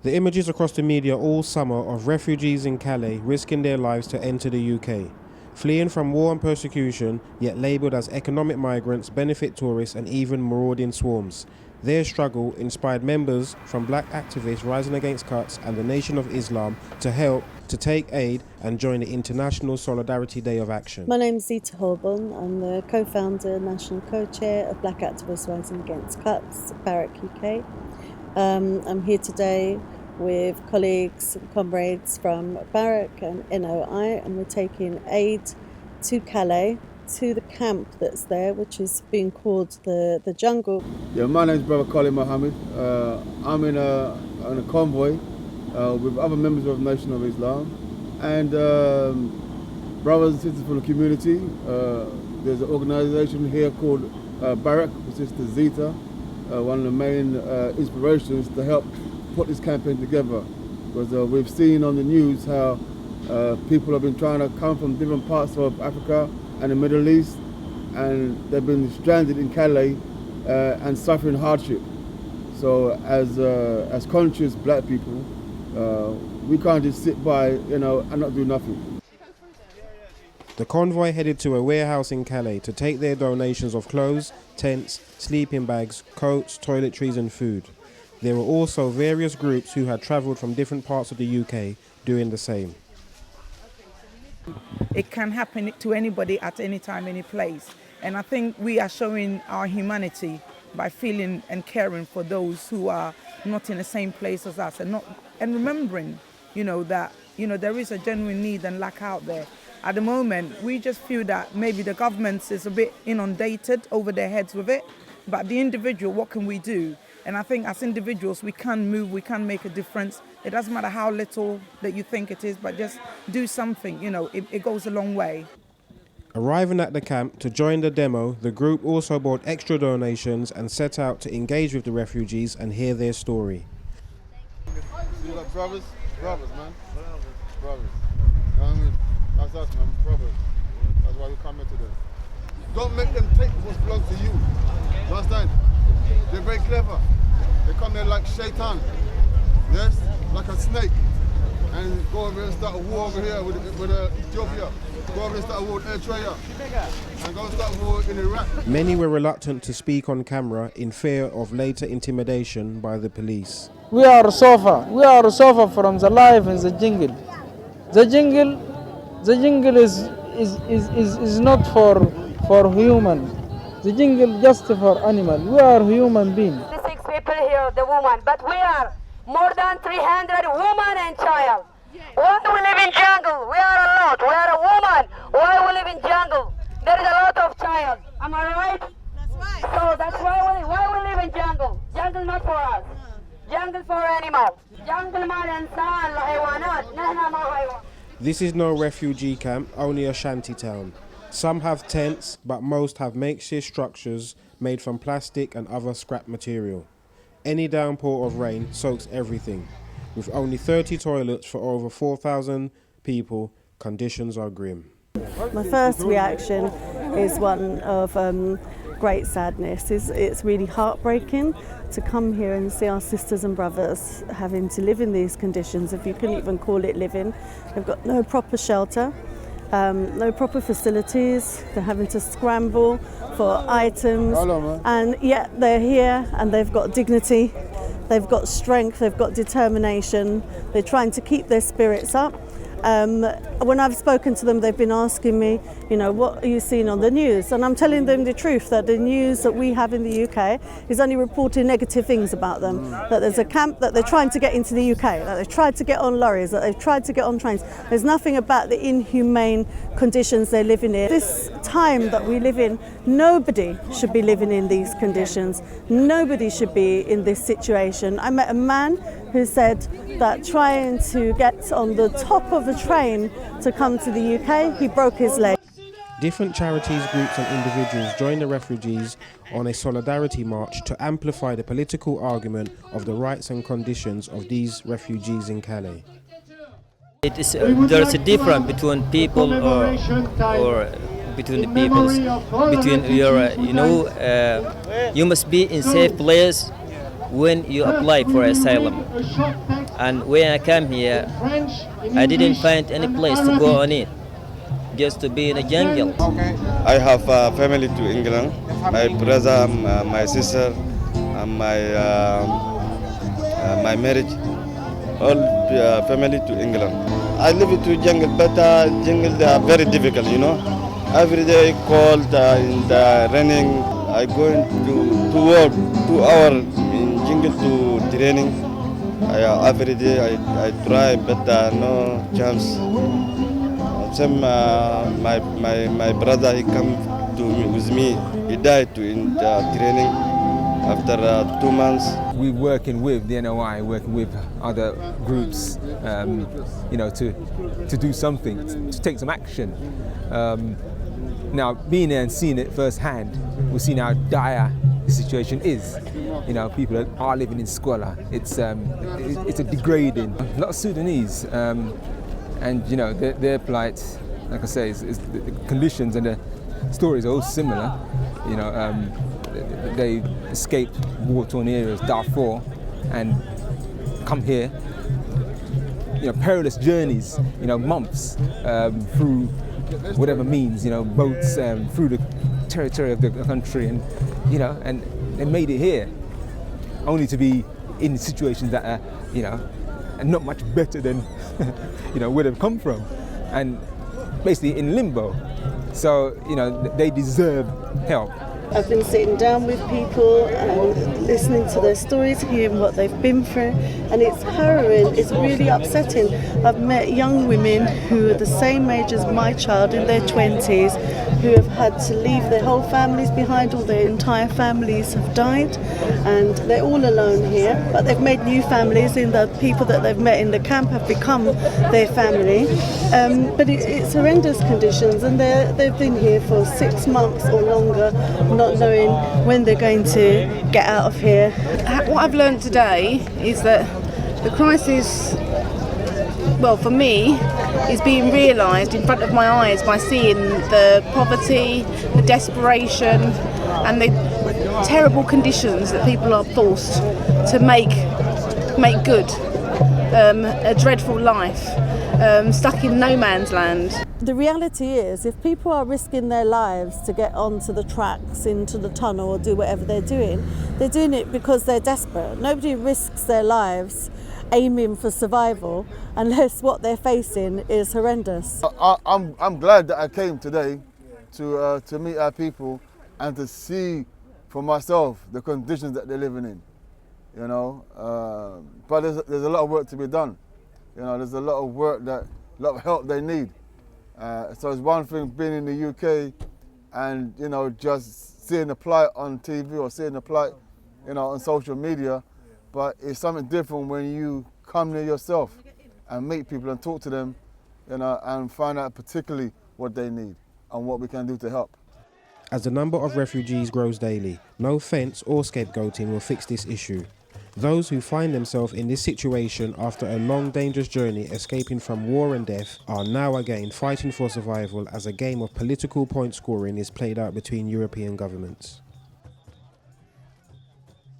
The images across the media all summer of refugees in Calais risking their lives to enter the UK. Fleeing from war and persecution, yet labelled as economic migrants, benefit tourists and even marauding swarms. Their struggle inspired members from black activists rising against cuts and the Nation of Islam to help, to take aid and join the International Solidarity Day of Action. My name is Zita Holbourne. I'm the co-founder, national co-chair of Black Activists Rising Against Cuts, BARAC UK. I'm here today with colleagues and comrades from BARAC and NOI, and we're taking aid to Calais, to the camp that's there, which is being called the jungle. Yeah, my name's brother Colin Muhammad. I'm in a convoy with other members of the Nation of Islam and brothers and sisters from the community. There's an organisation here called BARAC, which is the Zita, one of the main inspirations to help put this campaign together, because we've seen on the news how people have been trying to come from different parts of Africa and the Middle East, and they've been stranded in Calais and suffering hardship. So as conscious black people, we can't just sit by, and not do nothing. The convoy headed to a warehouse in Calais to take their donations of clothes, tents, sleeping bags, coats, toiletries and food. There were also various groups who had travelled from different parts of the UK doing the same. It can happen to anybody at any time, any place. And I think we are showing our humanity by feeling and caring for those who are not in the same place as us, and remembering, that there is a genuine need and lack out there. At the moment, we just feel that maybe the government is a bit inundated over their heads with it, but the individual, what can we do? And I think as individuals, we can move, we can make a difference. It doesn't matter how little that you think it is, but just do something, it goes a long way. Arriving at the camp to join the demo, the group also bought extra donations and set out to engage with the refugees and hear their story. You like brothers, man. Brothers. You know what I mean? That's us, man. Brothers. That's why we come here today. Don't make them take what belongs to you. You understand? They're very clever. They come here like shaitan. Yes? Like a snake. And go over here and start a war over here with Ethiopia. Go over and start a war with Eritrea. And go and start a war in Iraq. Many were reluctant to speak on camera in fear of later intimidation by the police. We are suffer from the life in the jungle. The jungle is not for human. The jungle just for animal. We are human beings. 6 people here, the woman, but we are more than 300 women and child. Why do we live in jungle? We are a lot. We are a woman. Why we live in jungle? There is a lot of child. Am I right? That's right. So that's why we live in jungle. Jungle not for us. Jungle for animals. Jungle ما الإنسان الحيوانات. نحن ما حيوان. This is no refugee camp, only a shanty town. Some have tents, but most have makeshift structures made from plastic and other scrap material. Any downpour of rain soaks everything. With only 30 toilets for over 4,000 people, conditions are grim. My first reaction is one of great sadness. It's really heartbreaking to come here and see our sisters and brothers having to live in these conditions, if you can even call it living. They've got no proper shelter. No proper facilities. They're having to scramble for items. And yet they're here and they've got dignity, they've got strength, they've got determination. They're trying to keep their spirits up. When I've spoken to them, they've been asking me, what are you seeing on the news? And I'm telling them the truth, that the news that we have in the UK is only reporting negative things about them. That there's a camp that they're trying to get into the UK, that they've tried to get on lorries, that they've tried to get on trains. There's nothing about the inhumane conditions they're living in. This time that we live in, nobody should be living in these conditions. Nobody should be in this situation. I met a man who said that trying to get on the top of a train to come to the UK, he broke his leg. Different charities, groups and individuals joined the refugees on a solidarity march to amplify the political argument of the rights and conditions of these refugees in Calais. There's a difference between people or between the peoples, between you must be in safe place when you apply for asylum. And when I came here, I didn't find any place to go on it, just to be in a jungle. I have a family to England, my brother, my sister, and my marriage, all family to England. I live in jungle, but jungle are very difficult, you know. Every day cold in the raining. I go to work 2 hours in jungle to training. Every day I try, but no chance. Some my brother, he come to me with me. He died in the training after 2 months. We're working with the NOI, working with other groups, you know, to do something, to take some action. Now, being there and seeing it firsthand, we've seen how dire the situation is. You know, people are living in squalor. It's a degrading. A lot of Sudanese, and you know, their plight, like I say, is the conditions and the stories are all similar. You know, they escaped war-torn areas, Darfur, and come here. You know, perilous journeys. You know, months through whatever means. You know, boats through the territory of the country, and you know, and they made it here, only to be in situations that are, you know, and not much better than, you know, where they've come from, and basically in limbo. So, you know, they deserve help. I've been sitting down with people and listening to their stories, hearing what they've been through, and it's harrowing, it's really upsetting. I've met young women who are the same age as my child, in their 20s, who have had to leave their whole families behind, or their entire families have died, and they're all alone here, but they've made new families, and the people that they've met in the camp have become their family. But it's horrendous conditions, and they've been here for 6 months or longer, not knowing when they're going to get out of here. What I've learned today is that the crisis, well, for me, is being realised in front of my eyes by seeing the poverty, the desperation, and the terrible conditions that people are forced to make good a dreadful life, stuck in no man's land. The reality is, if people are risking their lives to get onto the tracks, into the tunnel, or do whatever they're doing it because they're desperate. Nobody risks their lives aiming for survival unless what they're facing is horrendous. I'm glad that I came today to meet our people and to see for myself the conditions that they're living in. You know, but there's a lot of work to be done. You know, there's a lot of work a lot of help they need. So it's one thing being in the UK and, you know, just seeing the plight on TV or seeing the plight, you know, on social media, but it's something different when you come near yourself and meet people and talk to them, you know, and find out particularly what they need and what we can do to help. As the number of refugees grows daily, no fence or scapegoating will fix this issue. Those who find themselves in this situation after a long, dangerous journey escaping from war and death are now again fighting for survival as a game of political point scoring is played out between European governments.